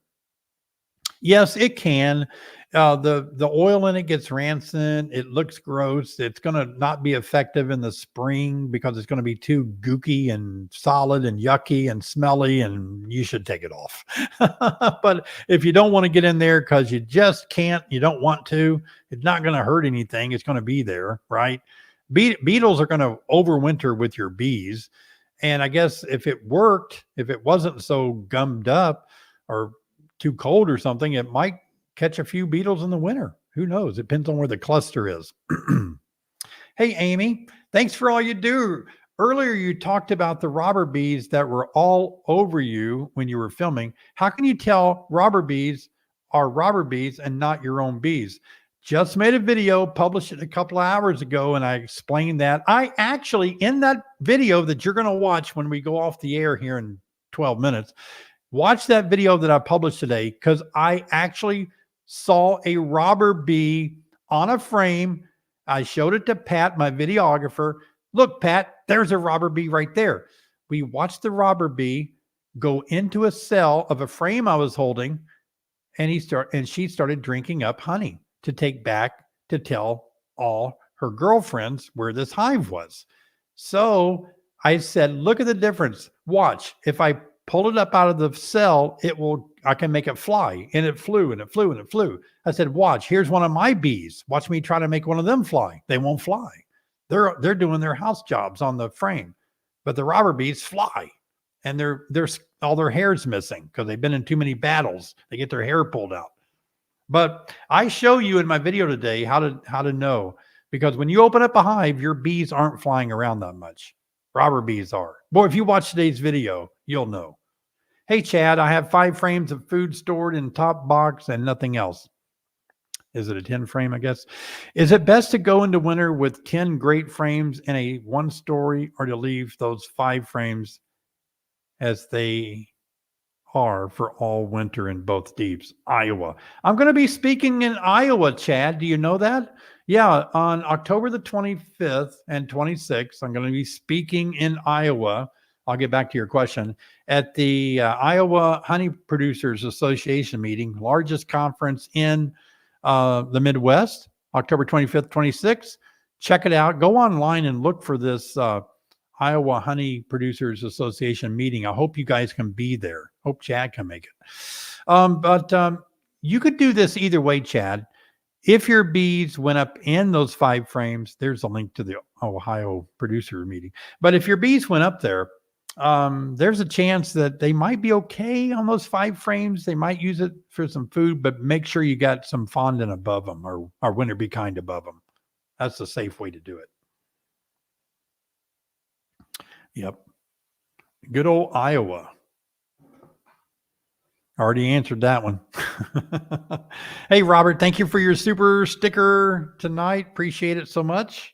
Speaker 1: Yes, it can. The oil in it gets rancid. It looks gross. It's going to not be effective in the spring because it's going to be too gooky and solid and yucky and smelly, and you should take it off. But if you don't want to get in there because you just can't, you don't want to, it's not going to hurt anything. It's going to be there, right? Beetles are going to overwinter with your bees. And I guess if it worked, if it wasn't so gummed up or too cold or something, it might catch a few beetles in the winter. Who knows? It depends on where the cluster is. Hey, Amy, thanks for all you do. Earlier, you talked about the robber bees that were all over you when you were filming. How can you tell robber bees are robber bees and not your own bees? Just made a video, published it a couple of hours ago, and I explained that. I actually, in that video that you're going to watch when we go off the air here in 12 minutes, watch that video that I published today, because I actually saw a robber bee on a frame. I showed it to Pat, my videographer. Look, Pat, there's a robber bee right there. We watched the robber bee go into a cell of a frame I was holding, and she started drinking up honey to take back to tell all her girlfriends where this hive was. So I said, look at the difference. Watch. If I pull it up out of the cell, I can make it fly. And it flew and it flew and it flew. I said, watch, here's one of my bees. Watch me try to make one of them fly. They won't fly. They're doing their house jobs on the frame, but the robber bees fly, and they're all their hair's missing because they've been in too many battles. They get their hair pulled out. But I show you in my video today how to know, because when you open up a hive, your bees aren't flying around that much. Robber bees are. Boy, if you watch today's video, you'll know. Hey, Chad, I have 5 frames of food stored in top box and nothing else. Is it a 10 frame, I guess? Is it best to go into winter with 10 great frames in a 1-story, or to leave those 5 frames as they are for all winter in both deeps? Iowa. I'm going to be speaking in Iowa, Chad. Do you know that? Yeah, on October the 25th and 26th, I'm going to be speaking in Iowa. I'll get back to your question. At the Iowa Honey Producers Association meeting, largest conference in the Midwest, October 25th, 26th. Check it out. Go online and look for this Iowa Honey Producers Association meeting. I hope you guys can be there. Hope Chad can make it. But you could do this either way, Chad. If your bees went up in those 5 frames, there's a link to the Ohio producer meeting. But if your bees went up there, there's a chance that they might be okay on those 5 frames. They might use it for some food, but make sure you got some fondant above them, or winter be kind above them. That's the safe way to do it. Yep. Good old Iowa. Already answered that one. Hey, Robert, thank you for your super sticker tonight. Appreciate it so much.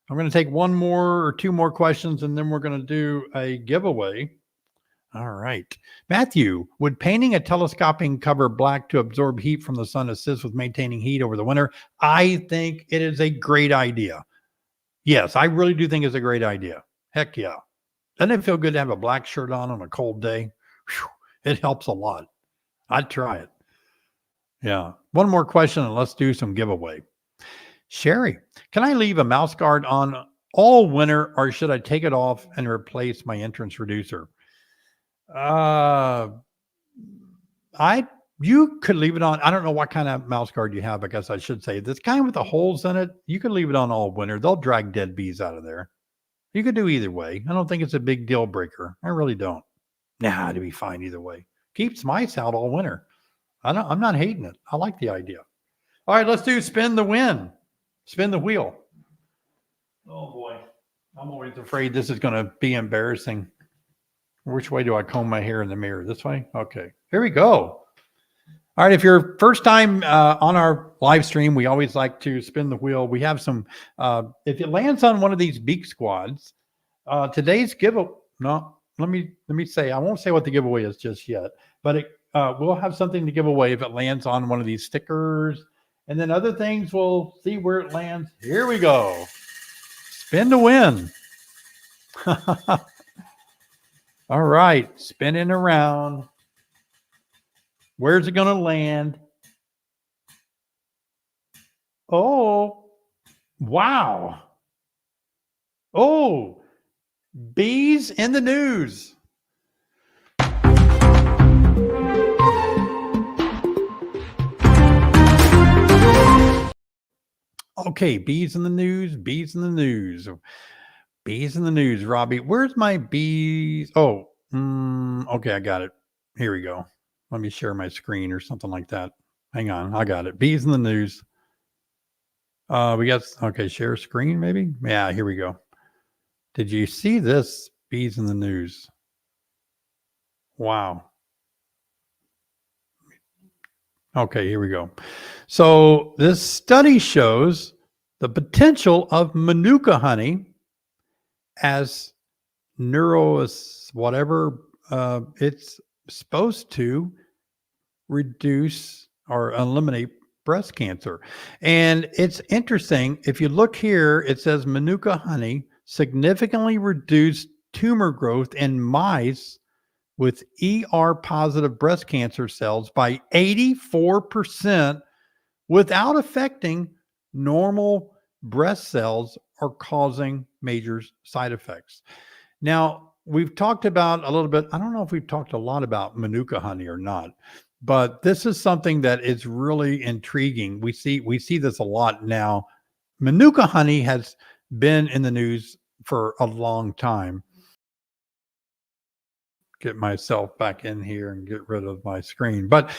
Speaker 1: I'm going to take 1 more or 2 more questions, and then we're going to do a giveaway. All right. Matthew, would painting a telescoping cover black to absorb heat from the sun assist with maintaining heat over the winter? I think it is a great idea. Yes, I really do think it's a great idea. Heck yeah. Doesn't it feel good to have a black shirt on a cold day? Whew, it helps a lot. I'd try it. Yeah. 1 more question, and let's do some giveaway. Sherry, can I leave a mouse guard on all winter, or should I take it off and replace my entrance reducer? You could leave it on. I don't know what kind of mouse guard you have. I guess I should say this kind with the holes in it. You could leave it on all winter. They'll drag dead bees out of there. You could do either way. I don't think it's a big deal breaker. I really don't. Nah, it'd be fine either way. Keeps mice out all winter. I'm not hating it. I like the idea. All right, let's do spin the win. Spin the wheel. Oh boy. I'm always afraid this is going to be embarrassing. Which way do I comb my hair in the mirror? This way? Okay. Here we go. All right. If you're first time on our live stream, we always like to spin the wheel. We have some, if it lands on one of these beak squads, today's giveaway, no, let me say, I won't say what the giveaway is just yet, but we'll have something to give away if it lands on one of these stickers. And then other things, we'll see where it lands. Here we go. Spin to win. All right, spinning around. Where's it going to land? Oh, wow. Oh, bees in the news. Okay, bees in the news, bees in the news. Bees in the news, Robbie. Where's my bees? Oh, okay, I got it. Here we go. Let me share my screen or something like that. Hang on, I got it. Bees in the news. We got, okay, share screen maybe? Yeah, here we go. Did you see this? Bees in the news. Wow. Okay, here we go. So this study shows the potential of Manuka honey as whatever it's supposed to reduce or eliminate breast cancer. And it's interesting. If you look here, it says Manuka honey significantly reduced tumor growth in mice with ER positive breast cancer cells by 84% without affecting normal breast cells or causing major side effects. Now, we've talked about a little bit, I don't know if we've talked a lot about Manuka honey or not, but this is something that is really intriguing. We see this a lot now. Manuka honey has been in the news for a long time. Get myself back in here and get rid of my screen. But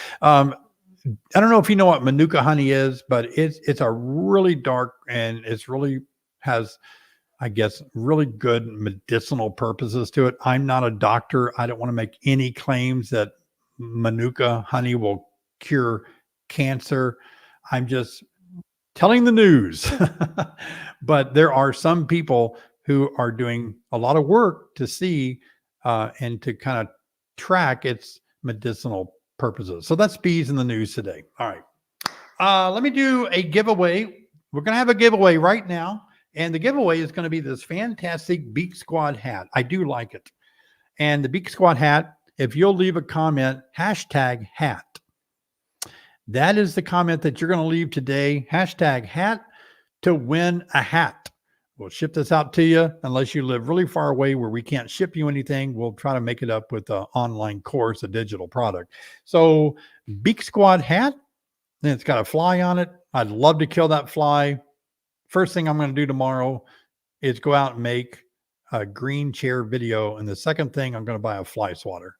Speaker 1: I don't know if you know what Manuka honey is, but it's a really dark, and it's really has, I guess, really good medicinal purposes to it. I'm not a doctor. I don't want to make any claims that Manuka honey will cure cancer. I'm just telling the news. But there are some people who are doing a lot of work to see and to kind of track its medicinal purposes. So that's bees in the news today. All right. Let me do a giveaway. We're going to have a giveaway right now. And the giveaway is going to be this fantastic Beak Squad hat. I do like it. And the Beak Squad hat, if you'll leave a comment, hashtag hat. That is the comment that you're going to leave today. Hashtag hat to win a hat. We'll ship this out to you unless you live really far away where we can't ship you anything. We'll try to make it up with an online course, a digital product. So Beak Squad hat, and it's got a fly on it. I'd love to kill that fly. First thing I'm going to do tomorrow is go out and make a green chair video. And the second thing, I'm going to buy a fly swatter.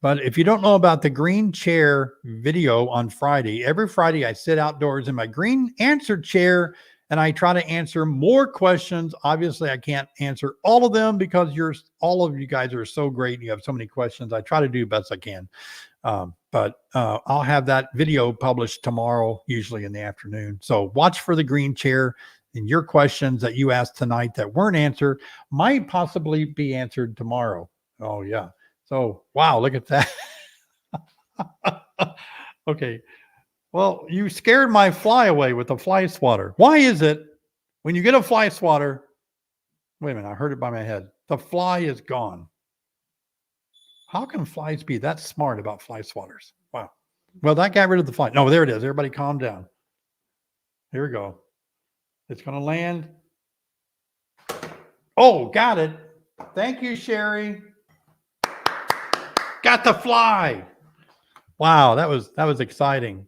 Speaker 1: But if you don't know about the green chair video on Friday, every Friday I sit outdoors in my green answer chair and I try to answer more questions. Obviously, I can't answer all of them because all of you guys are so great. You have so many questions. I try to do the best I can. But I'll have that video published tomorrow, usually in the afternoon. So watch for the green chair, and your questions that you asked tonight that weren't answered might possibly be answered tomorrow. Oh, yeah. So, wow, look at that. Okay. Well, you scared my fly away with the fly swatter. Why is it when you get a fly swatter? Wait a minute. I heard it by my head. The fly is gone. How can flies be that smart about fly swatters? Wow. Well, that got rid of the fly. No, there it is. Everybody calm down. Here we go. It's going to land. Oh, got it. Thank you, Sherry. Got the fly. Wow, that was exciting.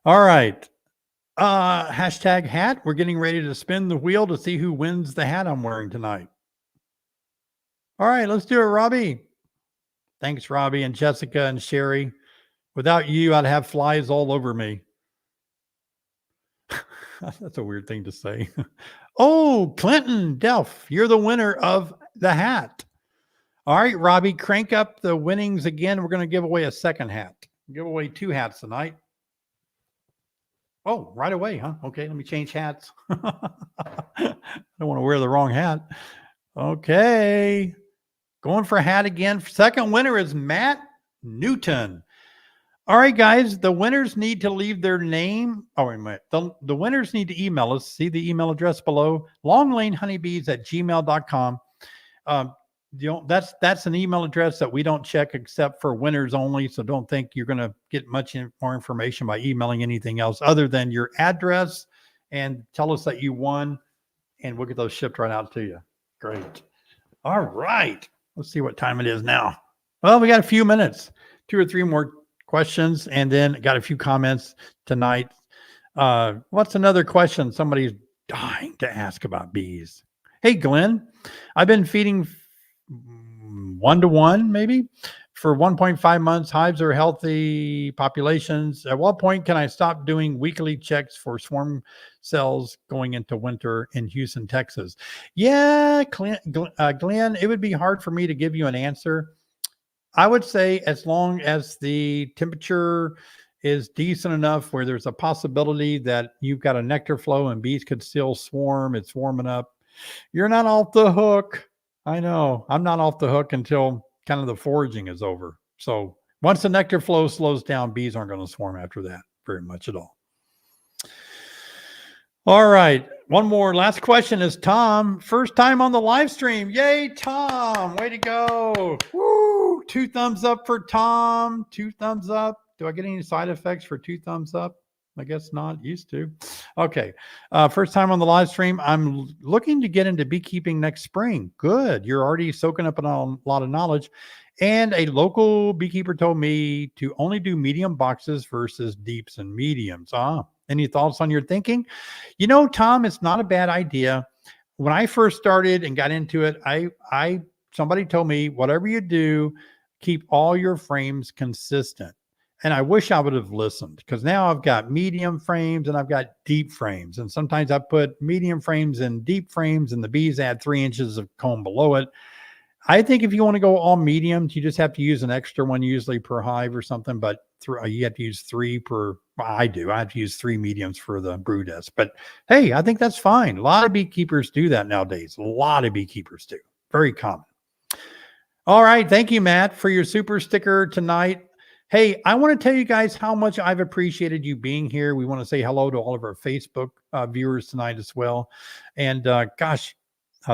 Speaker 1: All right. Hashtag hat. We're getting ready to spin the wheel to see who wins the hat I'm wearing tonight. All right, let's do it, Robbie. Thanks, Robbie and Jessica and Sherry. Without you, I'd have flies all over me. That's a weird thing to say. Oh, Clinton Delph, you're the winner of the hat. All right, Robbie, crank up the winnings again. We're going to give away a second hat. Give away 2 hats tonight. Oh, right away, huh? Okay, let me change hats. I don't want to wear the wrong hat. Okay. Going for a hat again. Second winner is Matt Newton. All right, guys, the winners need to leave their name. Oh, wait a minute. The winners need to email us. See the email address below, longlanehoneybees@gmail.com. That's an email address that we don't check except for winners only. So don't think you're going to get much more information by emailing anything else other than your address, and tell us that you won, and we'll get those shipped right out to you. Great. All right. Let's see what time it is now. Well, we got a few minutes, 2 or 3 more questions, and then got a few comments tonight. What's another question somebody's dying to ask about bees? Hey, Glenn, I've been feeding 1-to-1 maybe for 1.5 months. Hives are healthy populations. At what point can I stop doing weekly checks for swarm cells going into winter in Houston, Texas? Yeah, Glenn, it would be hard for me to give you an answer. I would say as long as the temperature is decent enough where there's a possibility that you've got a nectar flow and bees could still swarm, it's warming up, you're not off the hook. I know. I'm not off the hook until kind of the foraging is over. So once the nectar flow slows down, bees aren't going to swarm after that very much at all. All right. One more. Last question is Tom. First time on the live stream. Yay, Tom. Way to go. Woo. 2 thumbs up for Tom. 2 thumbs up. Do I get any side effects for 2 thumbs up? I guess not. Used to. Okay. First time on the live stream. I'm looking to get into beekeeping next spring. Good. You're already soaking up a lot of knowledge. And a local beekeeper told me to only do medium boxes versus deeps and mediums. Any thoughts on your thinking? You know, Tom, it's not a bad idea. When I first started and got into it, somebody told me, whatever you do, keep all your frames consistent. And I wish I would have listened, because now I've got medium frames and I've got deep frames. And sometimes I put medium frames in deep frames and the bees add 3 inches of comb below it. I think if you want to go all mediums, you just have to use an extra one usually per hive or something. But you have to use 3 per. I do. I have to use 3 mediums for the brood nest. But hey, I think that's fine. A lot of beekeepers do that nowadays. A lot of beekeepers do. Very common. All right. Thank you, Matt, for your super sticker tonight. Hey, I want to tell you guys how much I've appreciated you being here. We want to say hello to all of our Facebook viewers tonight as well. And gosh,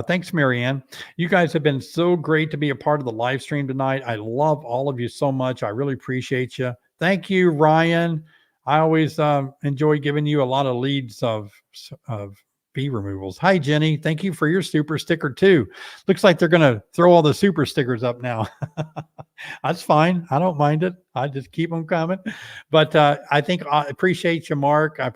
Speaker 1: thanks, Marianne. You guys have been so great to be a part of the live stream tonight. I love all of you so much. I really appreciate you. Thank you, Ryan. I always enjoy giving you a lot of leads of bee removals. Hi, Jenny. Thank you for your super sticker too. Looks like they're going to throw all the super stickers up now. That's fine. I don't mind it. I just keep them coming. But I think I appreciate you, Mark. I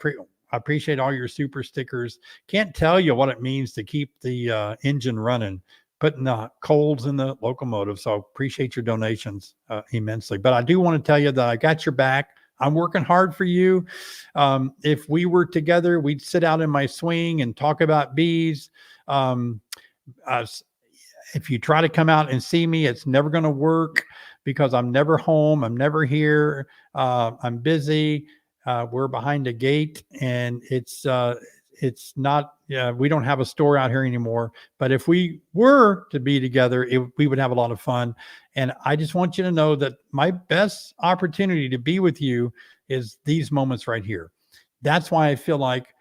Speaker 1: appreciate all your super stickers. Can't tell you what it means to keep the engine running, putting the coals in the locomotive. So appreciate your donations immensely. But I do want to tell you that I got your back. I'm working hard for you. If we were together, we'd sit out in my swing and talk about bees. If you try to come out and see me, it's never going to work because I'm never home. I'm never here. I'm busy. We're behind a gate, and it's not, we don't have a store out here anymore. But if we were to be together, we would have a lot of fun. And I just want you to know that my best opportunity to be with you is these moments right here. That's why I feel like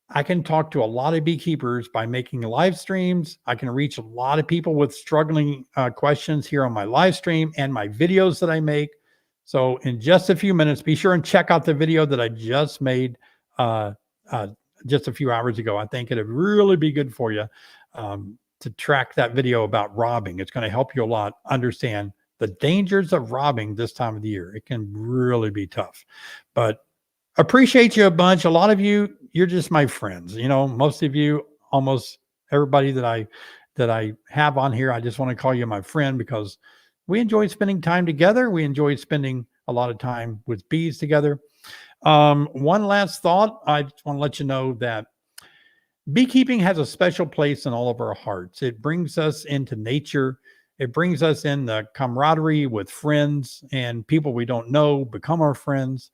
Speaker 1: I can talk to a lot of beekeepers by making live streams. I can reach a lot of people with struggling questions here on my live stream and my videos that I make. So in just a few minutes, be sure and check out the video that I just made just a few hours ago. I think it'd really be good for you to track that video about robbing. It's going to help you a lot understand the dangers of robbing this time of the year. It can really be tough, but appreciate you a bunch. A lot of you, you're just my friends. You know, most of you, almost everybody that I have on here, I just want to call you my friend because we enjoy spending time together. We enjoy spending a lot of time with bees together. One last thought. I just want to let you know that beekeeping has a special place in all of our hearts. It brings us into nature. It brings us in the camaraderie with friends, and people we don't know become our friends.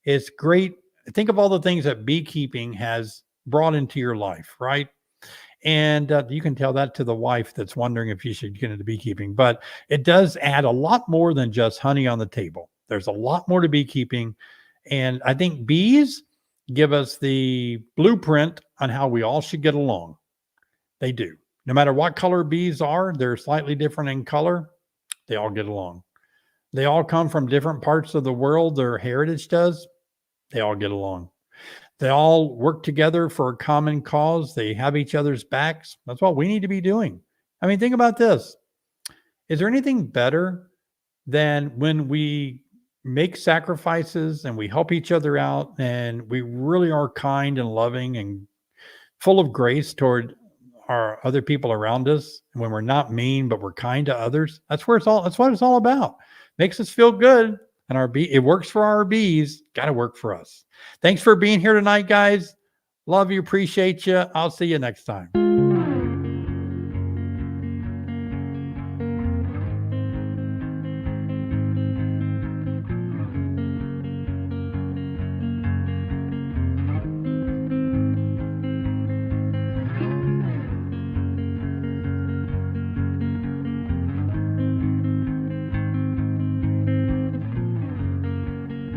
Speaker 1: It's great. Think of all the things that beekeeping has brought into your life, right? And you can tell that to the wife that's wondering if you should get into beekeeping. But it does add a lot more than just honey on the table. There's a lot more to beekeeping. And I think bees give us the blueprint on how we all should get along. They do. No matter what color bees are, they're slightly different in color. They all get along. They all come from different parts of the world. Their heritage does. They all get along. They all work together for a common cause. They have each other's backs. That's what we need to be doing. I mean, think about this. Is there anything better than when we make sacrifices and we help each other out and we really are kind and loving and full of grace toward our other people around us? And when we're not mean, but we're kind to others, that's what it's all about. Makes us feel good. And it works for our bees. Got to work for us. Thanks for being here tonight, guys. Love you. Appreciate you. I'll see you next time.